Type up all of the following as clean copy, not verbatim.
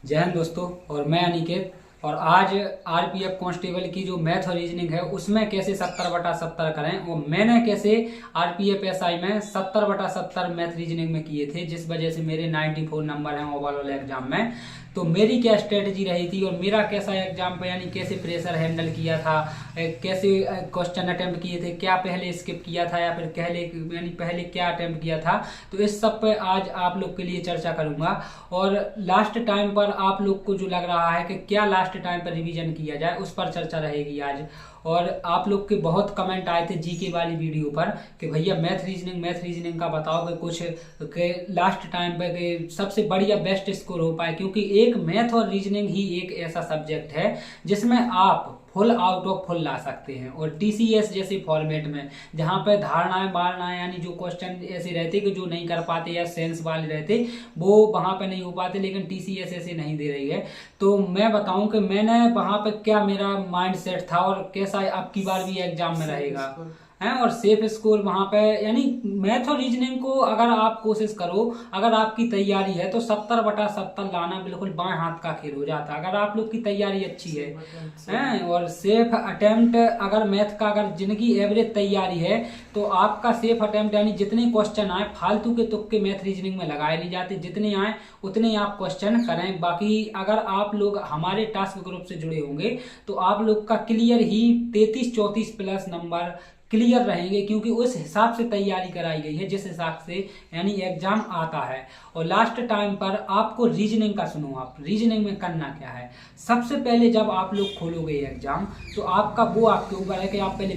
जय हिंद दोस्तों। और मैं अनिकेत। और आज आरपीएफ कांस्टेबल की जो मैथ और रीजनिंग है उसमें कैसे 70/70 करें, वो मैंने कैसे आरपीएफ एसआई में 70/70 मैथ रीजनिंग में किए थे, जिस वजह से मेरे 94 नंबर हैं ओवरऑल एग्जाम में। तो मेरी क्या स्ट्रेटजी रही थी और मेरा कैसा एग्जाम पे यानी कैसे प्रेशर हैंडल किया था, कैसे क्वेश्चन अटेम्प्ट किए थे, क्या पहले स्किप किया था या फिर पहले क्या अटेम्प्ट किया था, तो इस सब पे आज आप लोग के लिए चर्चा करूंगा। और लास्ट टाइम पर आप लोग को जो लग रहा है कि क्या लास्ट टाइम पर रिवीजन किया जाए, उस पर चर्चा रहेगी आज। और आप लोग के बहुत कमेंट आए थे जीके वाली वीडियो पर कि भैया मैथ रीजनिंग का बताओ कि कुछ के लास्ट टाइम पे के सबसे बढ़िया बेस्ट स्कोर हो पाए, क्योंकि एक मैथ और रीजनिंग ही एक ऐसा सब्जेक्ट है जिसमें आप फुल आउट ऑफ फुल ला सकते हैं। और टीसीएस जैसे फॉर्मेट में जहां पर धारणाएं यानी जो क्वेश्चन ऐसे रहते कि जो नहीं कर पाते या सेंस वाले रहते वो वहां पे नहीं हो पाते, लेकिन टीसीएस ऐसे नहीं दे रही है। तो मैं बताऊं कि मैंने वहां पे क्या मेरा माइंड सेट था और कैसा अब की बार भी एग्जाम में रहेगा है। और सेफ स्कोर वहां पे यानी मैथ और रीजनिंग को अगर आप कोशिश करो, अगर आपकी तैयारी है तो 70/70 लाना बिल्कुल बाएं हाथ का खेल हो जाता है, अगर आप लोग की तैयारी अच्छी है। और सेफ अटेम्प्ट अगर मैथ का अगर जिनकी एवरेज तैयारी है तो आपका सेफ अटेम्प्ट यानी जितने क्वेश्चन आए फालतू के तुक्के मैथ रीजनिंग में लगाए नहीं जाते, जितने आए उतने आप क्वेश्चन करें। बाकी अगर आप लोग हमारे टास्क ग्रुप से जुड़े होंगे तो आप लोग का क्लियर ही 33-34 प्लस नंबर क्लियर रहेंगे, क्योंकि उस हिसाब से तैयारी कराई गई है जिस हिसाब से यानी एग्जाम आता है। और लास्ट टाइम पर आपको रीजनिंग का सुनो, आप रीजनिंग में करना क्या है। सबसे पहले जब आप लोग खोलोगे एग्जाम तो आपका वो आपके ऊपर है कि आप पहले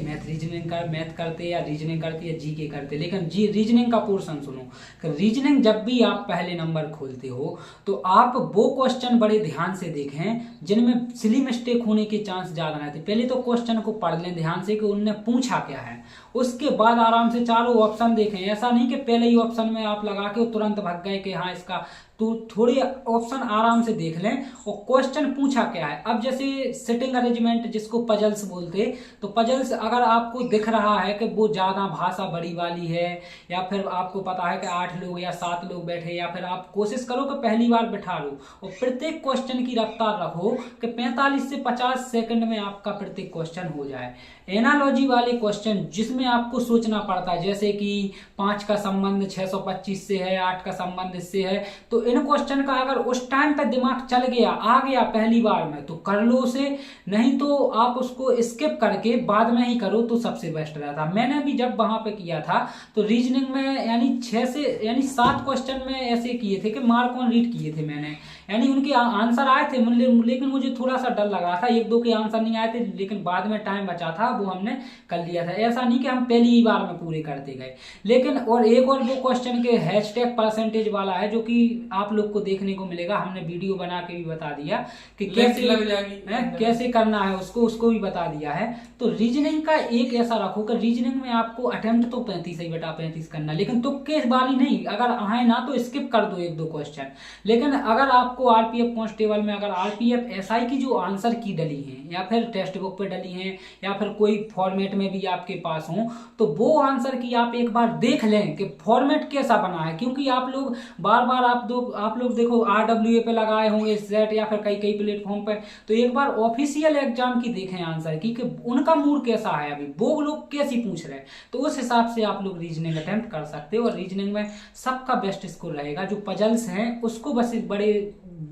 मैथ करते या रीजनिंग करते या जीके करते, लेकिन रीजनिंग का पोर्शन सुनो कि रीजनिंग जब भी आप पहले नंबर खोलते हो तो आप वो क्वेश्चन बड़े ध्यान से देखें जिनमें सिली मिस्टेक होने के चांस ज्यादा रहते। पहले तो क्वेश्चन को पढ़ लें ध्यान से कि उनने पूछा क्या है, उसके बाद आराम से चारों ऑप्शन देखें। ऐसा नहीं कि पहले ही ऑप्शन में आप लगा के तुरंत भाग गए कि हाँ इसका, तो थोड़ी ऑप्शन आराम से देख लें और क्वेश्चन पूछा क्या है। अब जैसे सिटिंग अरेंजमेंट जिसको पजल्स बोलते, तो पजल्स अगर आपको दिख रहा है कि वो ज्यादा भाषा बड़ी वाली है या फिर आपको पता है कि 8 लोग या 7 लोग बैठे, या फिर आप कोशिश करो कि पहली बार बैठा लो और प्रत्येक क्वेश्चन की रफ्तार रखो कि 45 से 50 सेकंड में आपका प्रत्येक क्वेश्चन हो जाए। एनालॉजी वाले क्वेश्चन जिसमें आपको सोचना पड़ता है, जैसे कि 5 का संबंध 625 से है, 8 का संबंध इससे है, तो इन क्वेश्चन का अगर उस टाइम पे दिमाग चल गया आ गया पहली बार में तो कर लो उसे, नहीं तो आप उसको स्किप करके बाद में ही करो तो सबसे बेस्ट रहता। मैंने भी जब वहां पे किया था तो रीजनिंग में यानी 7 क्वेश्चन में ऐसे किए थे कि मार्क ऑन रीड किए थे मैंने, यानी उनके आंसर आए थे, लेकिन मुझे थोड़ा सा डर लग रहा था, 1-2 के आंसर नहीं आए थे, लेकिन बाद में टाइम बचा था वो हमने कर लिया था। ऐसा नहीं कि हम पहली ही बार में पूरे करते गए। लेकिन और एक और वो क्वेश्चन के हैशटैग परसेंटेज वाला है जो कि आप लोग को देखने को मिलेगा, हमने वीडियो बना के भी बता दिया कि कैसे लग जाएगी, कैसे करना है उसको भी बता दिया है। तो रीजनिंग का एक ऐसा रखो कि रीजनिंग में आपको अटेम्प्ट तो 35/35 करना, लेकिन तुक्के वाली नहीं, अगर आए ना तो स्किप कर दो 1-2 क्वेश्चन। लेकिन अगर आपको आरपीएफ कांस्टेबल में अगर आरपीएफ एसआई की जो आंसर की डली है या फिर टेक्स्ट बुक पे डली है या फिर कोई फॉर्मेट में भी आपके पास हो, तो वो आंसर की आप एक बार देख लें कि फॉर्मेट कैसा बना है। क्योंकि आप लोग बार बार आप लोग देखो आरडब्ल्यूए पे लगाए होंगे सेट या फिर कई प्लेटफॉर्म पे, तो एक बार ऑफिशियल एग्जाम की देखें आंसर की कि उनका मूड कैसा है, अभी वो लोग कैसी पूछ रहे हैं, तो उस हिसाब से आप लोग रीजनिंग अटेम्प्ट कर सकते हो। और रीजनिंग में सबका बेस्ट स्कोर रहेगा। जो पजल्स हैं उसको बस बड़े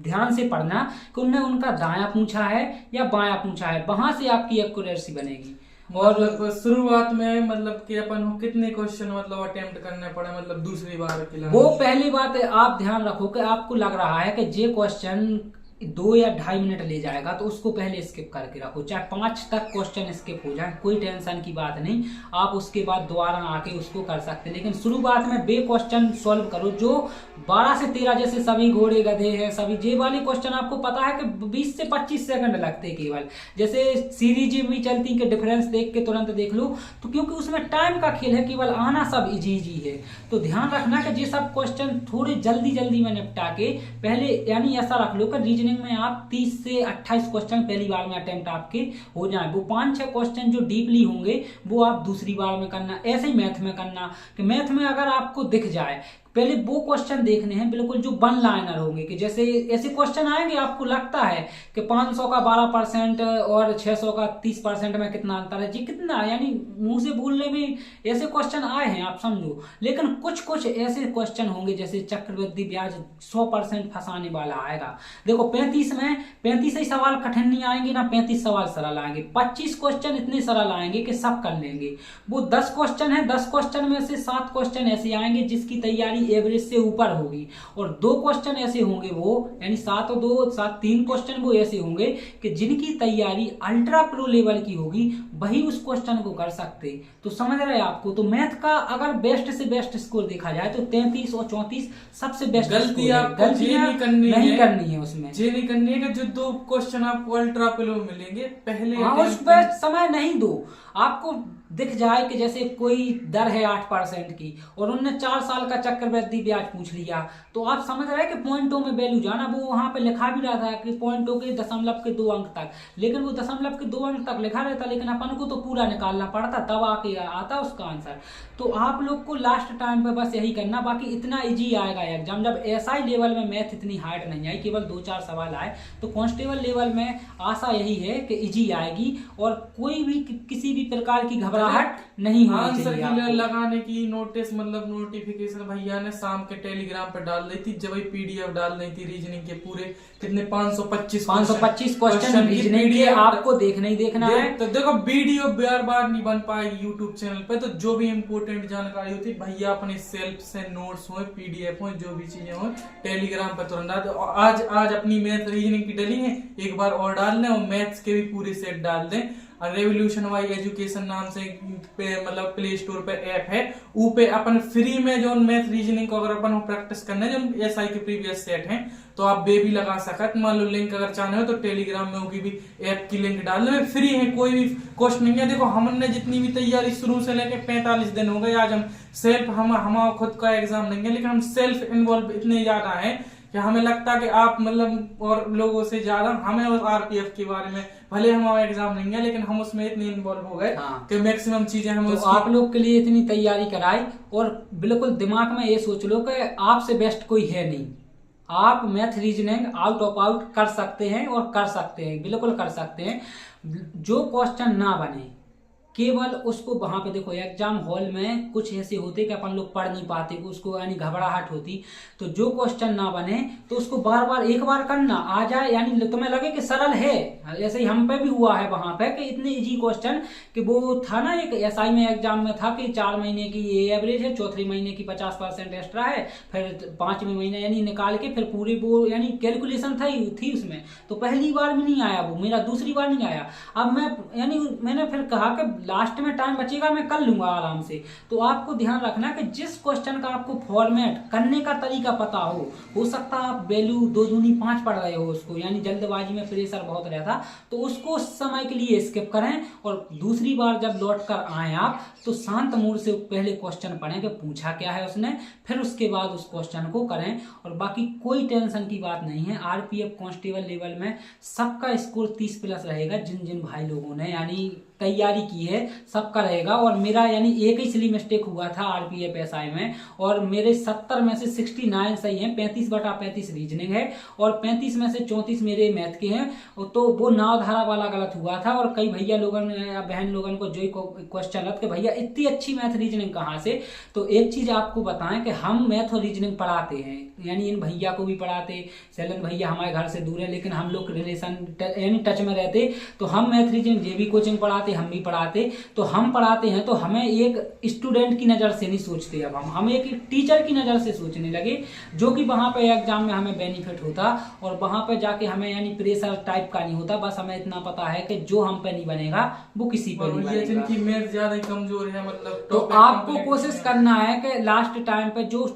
ध्यान से पढ़ना कि उनने उनका दाया पूछा है या बाया पूछा है, वहां से आपकी एक्यूरेसी बनेगी। और मतलब शुरुआत में मतलब कि अपन को कितने क्वेश्चन मतलब अटेम्प्ट करने पड़े, मतलब दूसरी बार के लिए वो पहली बात है, आप ध्यान रखो कि आपको लग रहा है कि ये क्वेश्चन 2 या 2.5 मिनट ले जाएगा तो उसको पहले स्किप करके रखो, चाहे 5 तक क्वेश्चन स्किप हो जाए, कोई टेंशन की बात नहीं, आप उसके बाद दोबारा आके उसको कर सकते हैं। लेकिन शुरुआत में बे क्वेश्चन सॉल्व करो जो 12 से 13, जैसे सभी घोड़े गधे हैं सभी जे वाले क्वेश्चन आपको पता है कि 20 से 25 सेकंड लगते हैं केवल, जैसे सीरीज भी चलती के डिफरेंस देख के तुरंत देख लो, तो क्योंकि उसमें टाइम का खेल है, केवल आना सब इजी है। तो ध्यान रखना कि ये सब क्वेश्चन थोड़े जल्दी में निपटा के पहले यानी ऐसा रख लो कि रीजनिंग में आप 30 से 28 क्वेश्चन पहली बार में अटेम्प्ट आपके हो जाए। वो 5-6 क्वेश्चन जो डीपली होंगे वो आप दूसरी बार में करना। ऐसे ही मैथ में करना कि मैथ में अगर आपको दिख जाए पहले वो क्वेश्चन देखने हैं बिल्कुल जो वन लाइनर होंगे, कि जैसे ऐसे क्वेश्चन आएंगे आपको लगता है कि 500 का 12% और 600 का 30% में कितना अंतर है जी, कितना, यानी मुंह से बोलने में ऐसे क्वेश्चन आए हैं आप समझो। लेकिन कुछ कुछ ऐसे क्वेश्चन होंगे जैसे चक्रवृद्धि ब्याज 100% फंसाने वाला आएगा। देखो 35 में 35 ही सवाल कठिन नहीं आएंगे ना, 35 सवाल सरल आएंगे। 25 क्वेश्चन इतने सरल आएंगे कि सब कर लेंगे। वो 10 क्वेश्चन है, 10 क्वेश्चन में से 7 क्वेश्चन ऐसे आएंगे जिसकी तैयारी एवरेज से ऊपर होगी, और 2 क्वेश्चन ऐसे होंगे वो, यानी 7 और 2 7 3 क्वेश्चन वो ऐसे होंगे कि जिनकी तैयारी अल्ट्रा प्रो लेवल की होगी, वही उस क्वेश्चन को कर सकते। तो समझ रहे हैं आपको। तो मैथ का अगर बेस्ट से बेस्ट स्कोर देखा जाए तो 33 और 34 सबसे बेस्ट। गलतियां नहीं करनी है उसमें, ये नहीं करनी है कि जो 2 क्वेश्चन आपको अल्ट्रा प्रो मिलेंगे पहले उस पर समय नहीं दो। आपको दिख जाए कि जैसे कोई दर है 8% की और उनने 4 साल का चक्रवृद्धि ब्याज पूछ लिया, तो आप समझ रहे हैं कि पॉइंटों में वैल्यू जाना। वो वहां पे लिखा भी रहा था कि पॉइंटों के दशमलव के 2 अंक तक, लेकिन वो दशमलव के 2 अंक तक लिखा रहता, लेकिन अपन को तो पूरा निकालना पड़ता, तब आके आता उसका आंसर। तो आप लोग को लास्ट टाइम पे बस यही करना। बाकी इतना इजी आएगा एग्जाम। जब एसआई लेवल में मैथ इतनी हार्ड नहीं आई, केवल 2-4 सवाल आए, तो कांस्टेबल लेवल में आशा यही है कि इजी आएगी और कोई भी किसी भी प्रकार की घबराहट नहीं होनी आंसर चाहिए। की लगाने की नोटिस मतलब नोटिफिकेशन भैया ने शाम के टेलीग्राम पे डाल दी थी, जब पीडीएफ डाल दी थी रीजनिंग के पूरे कितने 525 क्वेश्चन रीजनिंग के आपको देखना ही देखना है। तो देखो वीडियो बार बार नहीं बन पाएगी यूट्यूब चैनल पे, तो जो भी इम्पोर्टेंट जानकारी होती भैया अपने सेल्फ से नोट्स हो, पीडीएफ हो, जो भी चीजें हो टेलीग्राम पे तुरंत। आज अपनी मैथ रीजनिंग की डली है, एक बार और डाल दें और मैथ्स के भी पूरे सेट डाल दें। रेवोल्यूशन वाई एजुकेशन नाम से मतलब प्ले स्टोर पे ऐप है, ऊपे अपन फ्री में जो मैथ रीजनिंग को अगर अपन प्रैक्टिस करने जो एसआई के प्रीवियस सेट हैं तो आप बे भी लगा सकत। मान लो लिंक अगर चाहने हो तो टेलीग्राम में होगी भी ऐप की लिंक डाल दो, फ्री है, कोई भी कॉस्ट नहीं है। देखो हमने जितनी भी तैयारी शुरू से लेके 45 दिन हो गए, आज हम सेल्फ हमारा खुद का एग्जाम नहीं है, लेकिन हम सेल्फ इन्वॉल्व इतने ज्यादा है कि हमें लगता है कि आप मतलब और लोगों से ज्यादा हमें और आरपीएफ के बारे में, भले हमारा एग्जाम नहीं है लेकिन हम उसमें इतने इन्वॉल्व हो गए कि मैक्सिमम चीजें हमें तो आप लोग के लिए इतनी तैयारी कराई, और बिल्कुल दिमाग में ये सोच लो कि आपसे बेस्ट कोई है नहीं। आप math reasoning out of out कर सकते हैं और कर सकते हैं, बिल्कुल कर सकते हैं। जो क्वेश्चन ना बने केवल उसको वहां पे देखो, एग्जाम हॉल में कुछ ऐसे होते कि अपन लोग पढ़ नहीं पाते, उसको यानी घबराहट होती, तो जो क्वेश्चन ना बने तो उसको बार बार एक बार करना आ जाए, यानी तुम्हें लगे कि सरल है। ऐसे ही हम पे भी हुआ है वहां पे कि इतने इजी क्वेश्चन कि वो था ना, एक एसआई में एग्जाम में था कि 4 महीने की ये एवरेज है, चौथे महीने की 50% एक्स्ट्रा है, फिर 5वें महीने यानी निकाल के फिर पूरी वो यानी कैलकुलेशन थी उसमें। तो पहली बार भी नहीं आया वो, मेरा दूसरी बार नहीं आया। अब मैंने फिर कहा कि लास्ट में टाइम बचेगा मैं कर लूंगा आराम से। तो आपको ध्यान रखना कि जिस क्वेश्चन का आपको फॉर्मेट करने का तरीका पता हो सकता है आप वैल्यू 2 दूनी 5 पढ़ रहे हो उसको, यानी जल्दबाजी में प्रेशर बहुत रहता, तो उसको उस समय के लिए स्किप करें, और दूसरी बार जब लौट कर आए आप तो शांत मूड से पहले क्वेश्चन पढ़ें कि पूछा क्या है उसने, फिर उसके बाद उस क्वेश्चन को करें। और बाकी कोई टेंशन की बात नहीं है। आरपीएफ कांस्टेबल लेवल में सबका स्कोर 30+ रहेगा, जिन जिन भाई लोगों ने यानी तैयारी की है सबका रहेगा। और मेरा यानी एक ही सिली मिस्टेक हुआ था आरपीएफ एसआई में, और मेरे 70 में से 69 सही हैं, 35/35 रीजनिंग है और 35 में से 34 मेरे मैथ के हैं। तो वो नावधारा वाला गलत हुआ था, और कई भैया लोगन या बहन लोगन को जो क्वेश्चन लग कि भैया इतनी अच्छी मैथ रीजनिंग कहाँ से। तो एक चीज आपको बताएं कि हम मैथ और रीजनिंग पढ़ाते हैं, यानी इन भैया को भी पढ़ाते। शैलन भैया हमारे घर से दूर है लेकिन हम लोग रिलेशन यानी टच में रहते, तो हम मैथ रीजनिंग जे भी कोचिंग पढ़ाते, हम भी पढ़ाते। तो हम पढ़ाते हैं तो हमें एक स्टूडेंट की नजर से नहीं सोचते, अब हम एक टीचर की नजर से सोचने लगे, जो कि वहां पे एग्जाम में हमें बेनिफिट होता, और वहां पे जाके हमें यानी प्रेशर टाइप का नहीं होता। बस हमें इतना पता है कि जो हम पे नहीं बनेगा वो किसी पे नहीं बनेगा। जिनकी मैथ ज्यादा कमजोर है मतलब, तो आपको कोशिश करना है कि लास्ट टाइम पे जो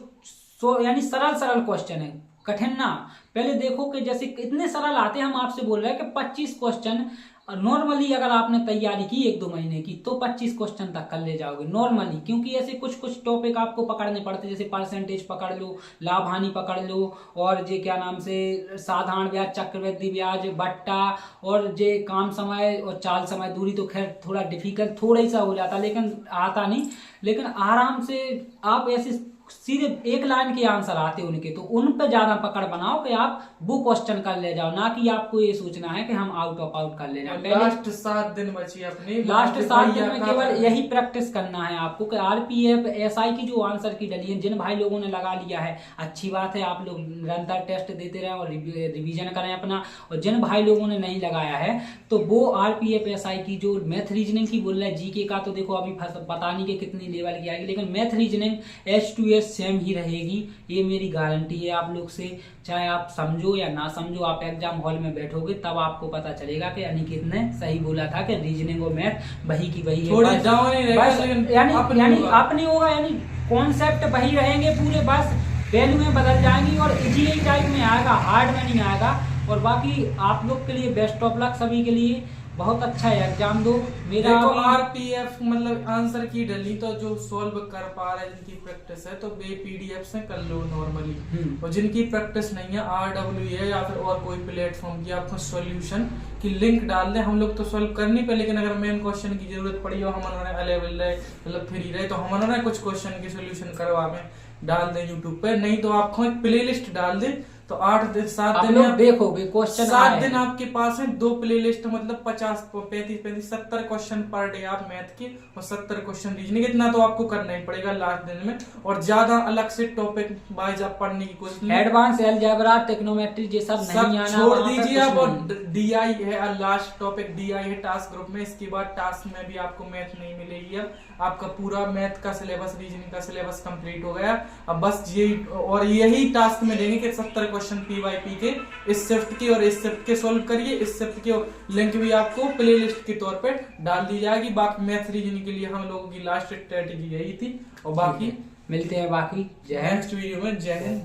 यानी सरल क्वेश्चन है, कठिन ना। पहले देखो कि जैसे इतने सरल आते हैं, हम आपसे बोल रहे हैं कि 25 क्वेश्चन नॉर्मली अगर आपने तैयारी की 1-2 महीने की तो 25 क्वेश्चन तक कर ले जाओगे नॉर्मली, क्योंकि ऐसे कुछ टॉपिक आपको पकड़ने पड़ते, जैसे परसेंटेज पकड़ लो, लाभ हानि पकड़ लो, और जे क्या नाम से साधारण ब्याज, चक्रवृद्धि ब्याज, बट्टा, और जे काम समय और चाल समय दूरी, तो खैर थोड़ा डिफिकल्ट थोड़ा ही सा हो जाता, लेकिन आता नहीं। लेकिन आराम से आप ऐसे सीधे एक लाइन के आंसर आते उनके, तो उन पे ज्यादा पकड़ बनाओ कि आप वो क्वेश्चन कर ले जाओ, ना कि आपको ये सोचना है कि हम आउट ऑफ आउट कर ले जाए। लास्ट 7 दिन बची अपनी, लास्ट 7 दिन में केवल यही प्रैक्टिस करना है आपको कि आरपीएफ एसआई की जो आंसर की डली है, जिन भाई लोगों ने लगा लिया है अच्छी बात है, आप लोग निरंतर टेस्ट देते रहें और रिवीजन करें अपना। और जिन भाई लोगों ने नहीं लगाया है तो वो आरपीएफ एसआई की जो मैथ रीजनिंग की बोल रहे हैं, जीके का तो देखो अभी पता नहीं कि कितनी लेवल की आएगी, लेकिन मैथ रीजनिंग H2S सेम ही रहेगी, ये मेरी गारंटी है आप लोग से। चाहे आप समझो या ना समझो, आप एग्जाम हॉल में बैठोगे तब आपको पता चलेगा कि अनिकेत ने सही बोला था कि रीजनिंग और मैथ वही की वही है, यानी अपनी होगा, यानी कॉन्सेप्ट वही रहेंगे पूरे, बस वैल्यूएं बदल जाएंगी और इजी टाइप में आएगा, हार्ड में नहीं आएगा। और बाकी आप लोग के लिए बेस्ट ऑफ लक, सभी के लिए बहुत अच्छा है एग्जाम दो। मेरा देखो आरपीएफ मतलब आंसर की डली तो जो सॉल्व कर पा रहे हैं, जिनकी प्रैक्टिस है तो वे पीडीएफ से कर लो नॉर्मली, और जिनकी प्रैक्टिस नहीं है RWA है या फिर और कोई प्लेटफॉर्म की आपको सॉल्यूशन की लिंक डाल दे। हम लोग तो सॉल्व कर नहीं पे, लेकिन अगर मेन क्वेश्चन की जरूरत पड़ी और हमारे अवेलेबल रहे मतलब फ्री रहे तो हमारा कुछ क्वेश्चन की सोल्यूशन करवा में डाल दे यूट्यूब पे, नहीं तो आपको एक प्ले लिस्ट डाल दे तो 8-7 दिन आप देखोगे क्वेश्चन 7 दिन आपके पास है, 2 प्लेलिस्ट मतलब 50 35 70 क्वेश्चन पर डे आप मैथ के और 70 क्वेश्चन रीजनिंग, इतना तो आपको करना ही पड़ेगा लास्ट दिन में। और ज्यादा अलग से टॉपिक वाइज आप पढ़ने की कोशिश, एडवांस अलजेब्रा ट्रिग्नोमेट्री ये सब नहीं आना, छोड़ दीजिए आप। और डीआई है लास्ट टॉपिक, डीआई है टास्क ग्रुप में, इसके बाद टास्क में भी आपको मैथ नहीं मिलेगी। अब आपका पूरा मैथ का सिलेबस, रीजनिंग का सिलेबस कंप्लीट हो गया। अब बस यही और यही टास्क में देंगे कि 70 क्वेश्चन पीवाईपी के इस शिफ्ट के और इस शिफ्ट के सॉल्व करिए। इस शिफ्ट के लिंक भी आपको प्लेलिस्ट के तौर पे डाल दी जाएगी। बाकी मैथ रीजनिंग के लिए हम लोगों की लास्ट स्ट्रेटेजी यही थी, और बाकी मिलते हैं बाकी नेक्स्ट वीडियो में। जय हिंद।